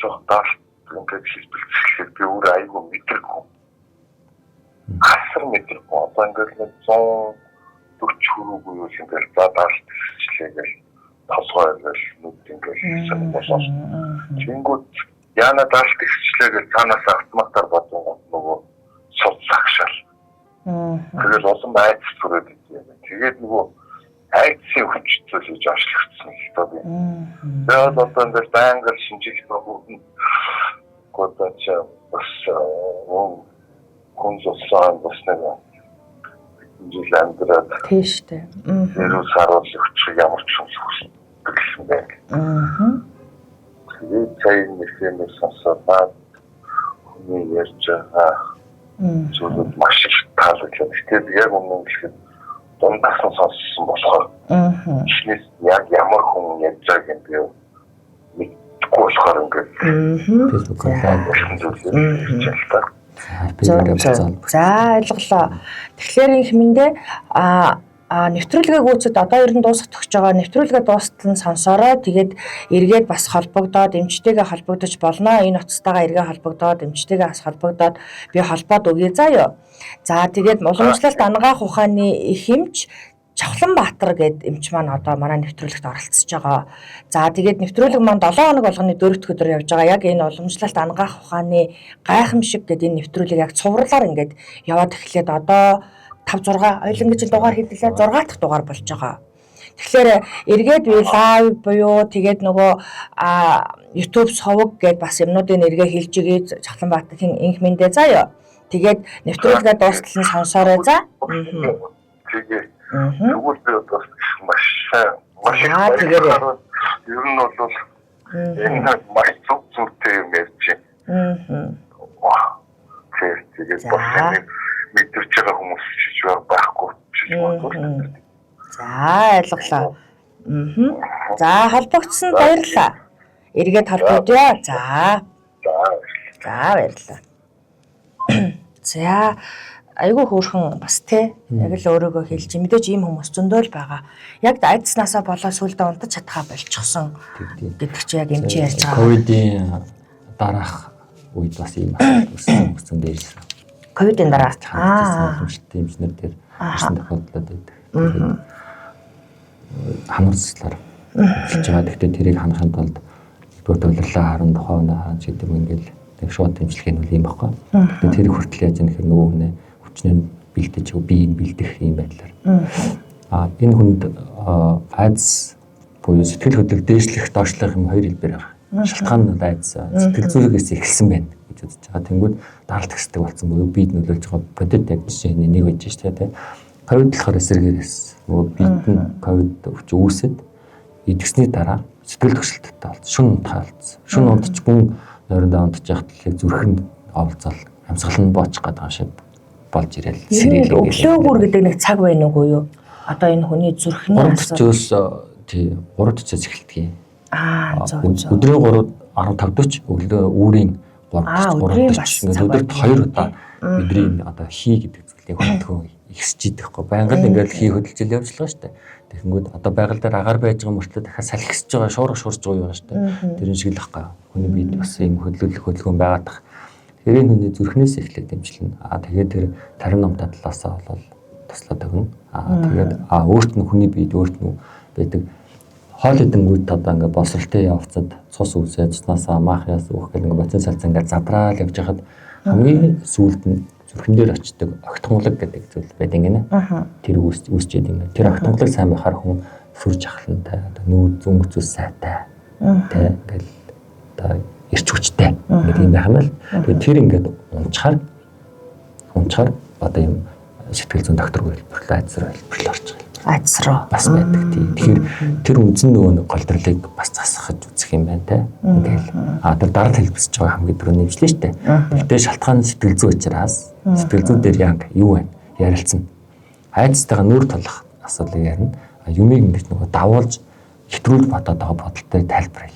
жоохон даалт ингээд хэлбэлцэхээр би өөрөө айгүй мэдэргүй. Асар мэдэргүй. Одоо ингээд 140 хүрээгүй юу ингээд даалт хэлчихлээ толгой ингээл нүд ингээл хийсэн болоо. Тэнгүүд яна даалт ихчлээ гэж цаанаас автоматар бодсон нөгөө цуц цагшаал. Тэгээд олон айц түрээд идэв. Тэгээд нөгөө айцын хүчтэй хийж ашлагдсан л тоо би. Тэгээд одоо ингээл байнгал шинжих бүгд годаач бас консулсан бас нэг жил амьдраад
тийштэй.
Ерөө саруул өгчих ямар ч юм хүссэн байна. Тэгээд цайны нэрхэмээс сонсоод хүний ярьж байгаа зүйлүүд маш их таалагдсан. Тэгээд яг өмнө гэхэд дундаас нь сонссон болохоор эхнээс яг ямар хүн ярьж байгааг нь би мэдгүй болохоор ингээд Facebook-аар
За ойлголоо. Тэгэхээр их мэндэ нэвтрүүлгээ гүйцэд одоо ер нь дуусах төгсөж байгаа. Нэвтрүүлгээ дуустал нь сонсороо тэгээд эргээд бас холбогдоод эмчтэйгээ холбогдож болно. Энэ утастайгаа эргээ холбогдоод эмчтэйгээ бас холбогдоод би холбоод өгье заа юу. За тэгээд уламжлалт ангаах ухааны их эмч Чавланбаатар гээд эмч маань одоо манай нэвтрүүлэгт оролцож байгаа. За тэгээд нэвтрүүлэг маань 7 хоног болгоны 4-р өдөр явж байгаа. Яг энэ уламжлалт ангаах ухааны гайхамшиг гэдэг энэ нэвтрүүлэг яг цувралаар ингээд яваад эхлээд одоо 5 6 ойлон гэж дугаар хэллээ 6 дахь дугаар болж байгаа. Тэгэхээр эргээд би лайв буюу тэгээд нөгөө YouTube сувг гээд бас юмнуудын эргээ хэлж игээд Чавланбаатарын инх мэндэ заа юу. Тэгээд нэвтрүүлгээ дуустал нь сонсоорой за.
Тэгээд тэгвэл би одоо маш тэгээд ер нь бол энэ маш зүгтэй юм ярьж байна. Тэгээд бас мэдэрч байгаа хүмүүс ч байхгүй ч юм уу.
За ойлголоо. За холбогдсон баярлалаа. Эргээд холбогдъё. За баярлалаа. За айгүй хөөрхөн бас яг л өөрийгөө хэлж мэдээж ийм хүмүүс зөндөө л байгаа. Яг айдснаасаа болоо сүлдээ унтаж чадхаа болчихсон гэдэг чи яг юм чи ярьж байгаа.
Ковидын дараах үед бас ийм өссөн дээрсэн.
Ковидын дараа
уламжлалт эмчнэр дээр ирсэн тохиолдлууд байдаг. Хамарцлаар хэлж байгаа. Гэхдээ тэрийг ханахын тулд төлөвлөлөө харан тухайн хаан гэдэг юм ингээл нэг шууд дэмжлэх нь үл юм баггүй. Тэгэхээр тэр хүртэл яаж нөхөр нөгөө хүнээ хүчнээ бэлдэж биеийг бэлдэх юм байдлаар. Энэ хүнд айдс буюу сэтгэл хөдлөлт дээшлэх доошлох юм хоёр хэлбэр байгаа. Шалтгаан нь айдс сэтгэл зүрхээс эхэлсэн байна гэж үзэж байгаа. Тэнгүүд даралт хэсдэг болсон буюу биед нөлөөлж байгаа бодит яг жишээний нэг байж шүү дээ. Ковид болохоор эсрэгээрээс нөгөө биед нь ковид өвч үүсэд идэгсний дараа сэтгэл хөдлөлттэй болсон. Шүн унтахай болсон. Шүн унтч гүн нойрондоо унтж яхад л зүрх нь оволцол амьсгал нь боочих гэдэг юм шиг болж ирэл сэрэл
өглөөгүр гэдэг нэг цаг байна уу юу? Одоо энэ хүний зүрхний
асуудал 3 цэцэс эхэлдэг. Өдрийн 3:15 ч өглөө үүрийн 3:30 ингээд өдөрт 2 удаа бидний одоо хий гэдэг зүйлийг хөдөлгөөн ихсэж идэгхгүй. Байнга л ингээд хий хөдөлж ил явж байгаа шүү дээ. Тэгэнгүүт одоо байгаль дээр агаар байж байгаа мөртлөө дахиад салхисж байгаа, шуурж байгаа шүү дээ. Тэрэн шиг л байхгүй. Хүний биед бас ийм хөдөлгөөн байгаад тах. Тэрийн хүний зүрхнээс эхлээд дэмжлэн. Тэгээд тэр тарин номтой талаасаа бол туслаад өгнө. Тэгээд өөрт нь хүний биед өөрт нь байдаг хоол идэн үед одоо ингээд босролтой явцад цус үсээ цуснасаа маахяас өөх гэх ингээд боцон салцан ингээд задраал явж хахад хамгийн сүүлд нь зүрхэн дээр очдог огтхонлог гэдэг зүйл байдаг гинэ. Тэр үүсчээд ингээд тэр огтхонлог сайн байхаар хүн сүрж ахлантай одоо нүүр зүнх зүс сайтай тэ ингээд одоо ирч хүчтэй гэдэг юм байх юм л. Тэгээд тэр ингээд унчаар одоо юм сэтгэл зүйн доктор хэлбэрлээ айдсаар хэлбэрлээ орж байгаа.
Айдс руу
бас байдаг тийм. Тэгэхээр тэр үндсэн нөгөө голдролыг бас засахж үзэх юм байна те. Ингээл тэр дараа хэлбэлж байгаа хамгийн түрүү нэмжлээ шүү дээ. Тэгтээ шалтгаан сэтгэл зүй учраас сэтгэл зүй дээр яг юу вэ? Ярилцсан. Айдстайгаа нүүр тулах асуудлыг ярина. Юмыг ингэж нөгөө давуулж хэтрүүлж бодоод байгаа бодолтой тайлбарлая.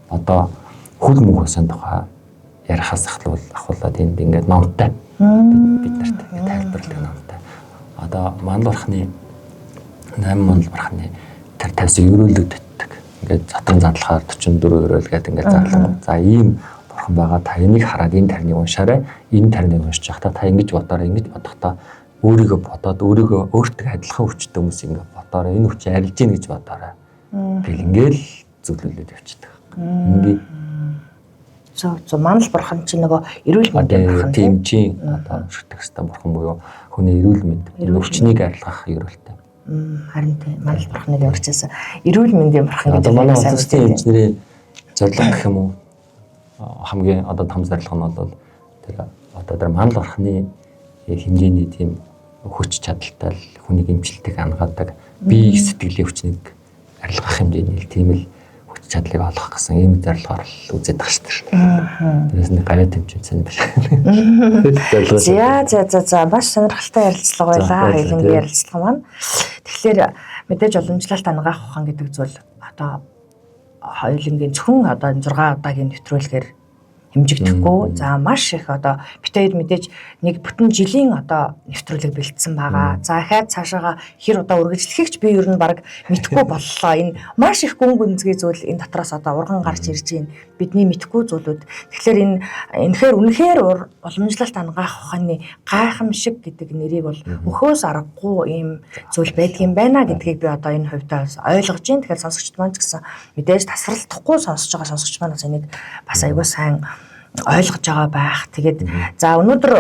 Одоо хөл мөхөсөн тухай ярихаас ахуулаад энд ингээд номтой бид нарт тайлбарладаг номтой. Одоо мандал бархны 8 мандал бархны тэр 50 ерөөлөд татдаг. Ингээд затран задлахаар 44 ерөөл гэдэг ингээд зарлаа. За ийм бурхан байгаа. Та энийг хараад энэ тарныг уншаарай. Энэ тарныг уншиж байхдаа та ингэж бодоорой. Ингэж бодохдоо өөрийгөө бодоод өөрийгөө өөртөө адилхан хүчтэй хүмүүс ингээд бодоорой. Энэ хүч арилж гин гэж бодоорой. Тэгэл ингээл зөвлөлөд явчихдаг. Ингээд
зөв мандал бурхан чинь нөгөө эрүүл мэндийн бурхан
тийм чи одоо шүтэх хэвээр бурхан буюу хүний эрүүл мэнд өвчнийг арилгах ерөөлтэй.
Харин тийм мандал бурханыг ярьчихсан. Эрүүл мэндийн бурхан
гэдэг. Одоо манай улсын инженерийн зорилго гэх юм уу хамгийн одоо том зорилго нь бол тэр одоо тэр мандал бурханы хэмжээний тийм хүч чадалтай хүнийг эмчилдэг ангаадаг бие сэтгэлийн хүчнийг арилгах хэмжээний тийм л чадлыг олох гэсэн ийм зорилгоор л үзээд байгаа шүү дээ. Тэрээс нэг гавьяа тэмцэн байна.
За маш сонирхолтой ярилцлага байлаа. Хоёулангийн ярилцлага маань. Тэгэхээр мэдээж уламжлалт ангаах ухаан гэдэг зүйл одоо хоёулангийн зөвхөн одоо 6 удаагийн нэвтрүүлгээр хэмжигдэхгүй. За маш их одоо бид хоёр мэдээж нэг бүтэн жилийн одоо нэвтрүүлэг бэлдсэн байгаа. За дахиад цаашаага хэр удаа үргэлжлэхийг ч би ер нь баг мэдэхгүй боллоо. Энэ маш их гүн гүнзгий зүйл энэ дотроос одоо урган гарч ирж байна. Бидний мэдэхгүй зүйлүүд. Тэгэхээр энэхээр үнэхээр уламжлалт ангаах ухааны гайхамшиг гэдэг нэрийг бол өхөөс аргагүй ийм зүйл байдаг юм байна гэдгийг би одоо энэ хувьдаа ойлгож байна. Тэгэхээр сонсогчд маань ч гэсэн мэдээж тасралтахгүй сонсож байгаа сонсогч маань энийг бас аягүй сайн ойлгож байгаа байх. Тэгээд за өнөөдөр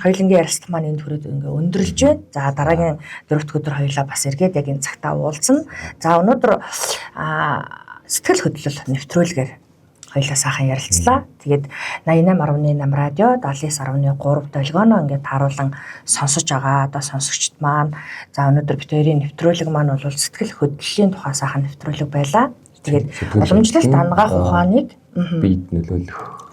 хоёулангийн ярилцлага маань энэ төрөд ингээ өндөрлж байна. За дараагийн 4 дахь өдөр хоёулаа бас эргээд яг энэ цагтаа уулзна. За өнөөдөр сэтгэл хөдлөл нэвтрүүлгээр хоёулаа сайхан ярилцлаа. Тэгээд 88.8 радио 79.3 долгионоо ингээ тааруулан сонсож байгаа. Одоо сонсогчд маань за өнөөдөр бид хоёрын нэвтрүүлэг маань бол сэтгэл хөдлөлийн тухай сайхан нэвтрүүлэг байлаа. Тэгээд уламжлалт ангаах ухааныг
биед нөлөөлөх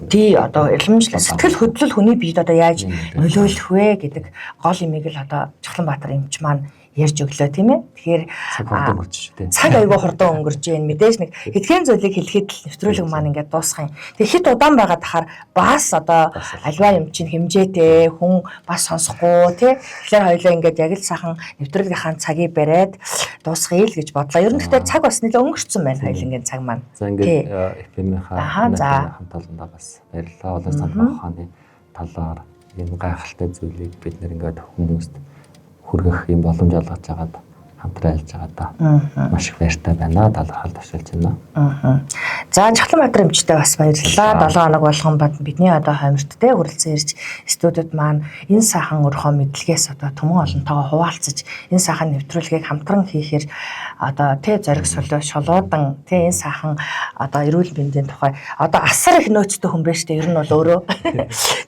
тий одоо уламжлалт сэтгэл хөдлөл хүний биед одоо яаж нөлөөлөх вэ гэдэг гол имийг л одоо Чахланбаатар эмч маань ярьж өглөө тийм ээ. Тэгэхээр
цаг хурдан өнгөрч шүү дээ.
цаг аягүй хурдан өнгөрж байна. Мэдээж нэг хэдхэн зүйлийг хэлэхэд л нэвтрүүлэг маань ингээд дуусах юм. Тэгээ хит удаан байгаад тахаар бас одоо альва юм чинь хэмжээтэй хүн бас сонсохгүй тий. Тэгэхээр хоёулаа ингээд яг л сайхан нэвтрүүлгийнхаа цагийг бариад дуусгая л гэж бодлоо. Ер нь гэхдээ цаг бас нэлээд өнгөрцөн байна хоёулангийн цаг маань.
За ингээд FM-ийнхаа хамт олондоо бас баярлалаа. Олон санаа ухааны талаар энэ гайхалтай зүйлийг бид нэр ингээд хүмүүст хүргэх юм боломж олгож байгаад хамтран ажиллаж байгаадаа маш их баяртай байна. Талархал тушаалж байна.
За Чахланбаатар эмчтэй бас баярлалаа. 7 хоног болгон бод бидний одоо хомирттэй хүрэлцэн ирж студиуд маань энэ сайхан өрхөө мэдлэгээс одоо түмэн олонтойгоо хуваалцаж энэ сайхан нэвтрүүлгийг хамтран хийхээр одоо тэ зориг шолоодан тэ энэ сайхан одоо эрүүл мэндийн тухай одоо асар их нөөцтэй хүн байж тээ ер нь бол өөрөө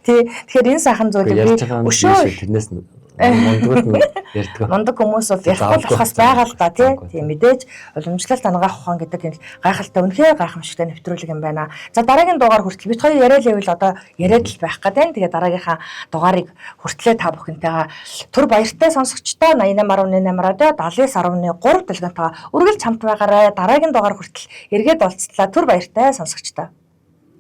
тий тэгэхээр энэ сайхан зүйлийг өшөө
тэрнээс ярьдаг.
Мундаг хүмүүс бол ярихгүй болохоос байгаа л да тийм мэдээж уламжлалт ангаах ухаан гэдэг энэ гайхалтай үнэхээр гайхамшигтай нэвтрүүлэг юм байна. За дараагийн дугаар хүртэл бид хоёр яриа л одоо яриад л байх гэдэг. Тэгээ дараагийнхаа дугаарыг хүртлээ та бүхэнтэйгээ түр баяртай сонсогчдоо 88.8 радио 79.3 дэлгэнтэйгээ үргэлж хамт байгаарай. Дараагийн дугаар хүртэл эргээд уулзлаа. Түр баяртай сонсогчдоо.